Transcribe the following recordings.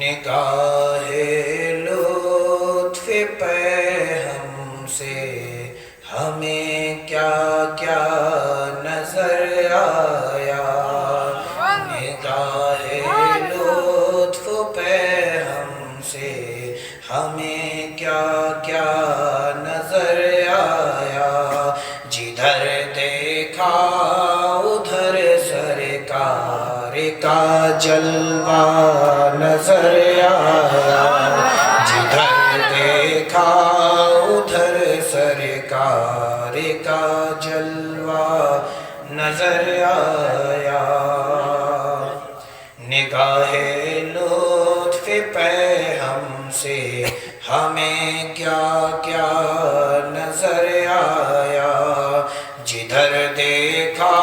نگاہ لطف پہ ہم سے ہمیں کیا کیا نظر آیا، نگاہ لطف پہ ہم سے ہمیں کیا کیا نظر آیا، جدھر دیکھا ادھر سرکار کا جلوہ نظر آیا، جدھر دیکھا ادھر سرکار کا جلوہ نظر آیا، نگاہ لطف پہ ہم سے ہمیں کیا کیا نظر آیا، جدھر دیکھا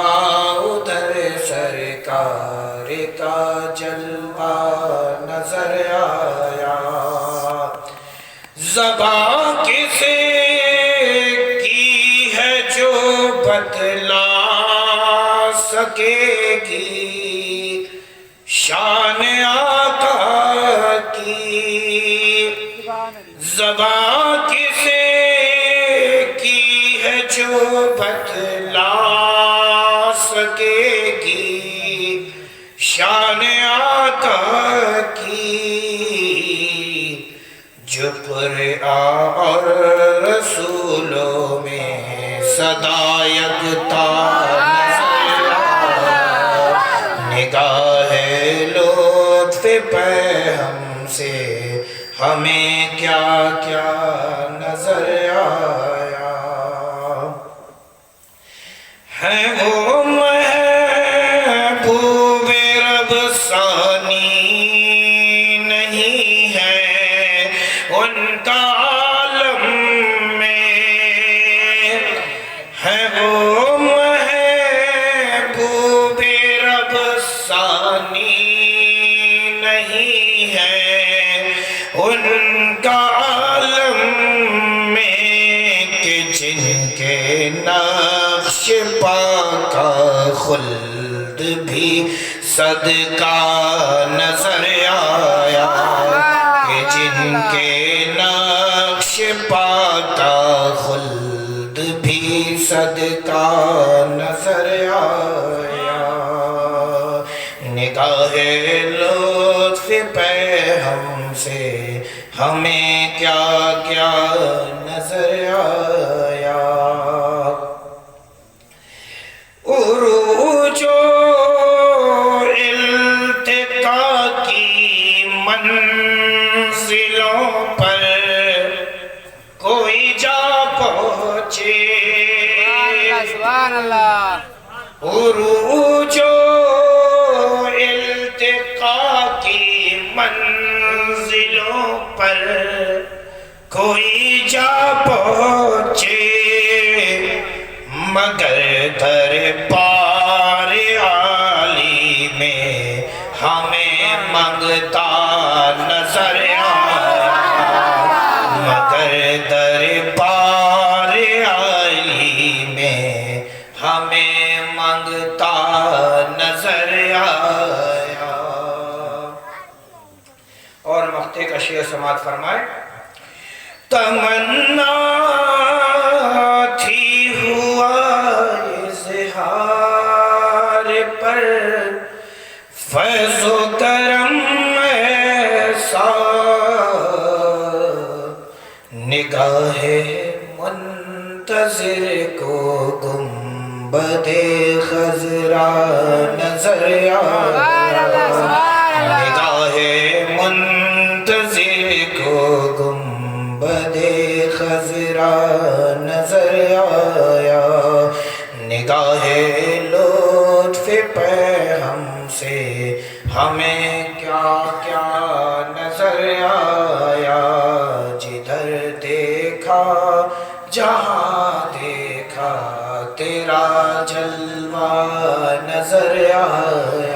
ادھر سرکار کا جلوہ نظر آیا، زباں کسے کی ہے جو بتلا سکے گی شان آقا کی، زباں کسے کی ہے جو بتلا سکے گی شان آقا کی، جو قرآن اور رسولوں میں صدا یکتا نظر آیا، نگاہ لطف پہ ہم سے ہمیں کیا کیا نظر آیا، ہے وہ محبوب رب ثانی نہیں ہے ان کا عالم میں، ہے وہ محبوب رب ثانی نہیں ہے ان کا عالم میں، کہ جن کے نقش پا کا خلد بھی صدقہ نظر آیا، کہ جن کے نقش پا کا خلد بھی صدقہ نظر آیا، نگاہ لطف پہ ہم سے ہمیں کیا کیا نظر آیا، عروج و التقا کی منزلوں پر کوئی جا پہنچے، سبحان اللہ، عروج و التقا کی منزلوں پر کوئی جا پہنچے، مگر دربار عالی میں ہمیں منگتا نظر آیا، مگر دربار عالی میں ہمیں منگتا نظر آیا، اور مقطع کا شعر سماعت فرمائے، تمنا تھی ہوا اظہار پر فیض و کرم ایسا، نگاہ منتظر کو گنبد خضرا نظر آیا، نگاہ منتظر کو گنبد خضرا نظر آیا، نگاہ لطف پہ ہم سے ہمیں کیا کیا نظر آیا، جدھر دیکھا جہاں دیکھا تیرا جلوہ نظر آیا،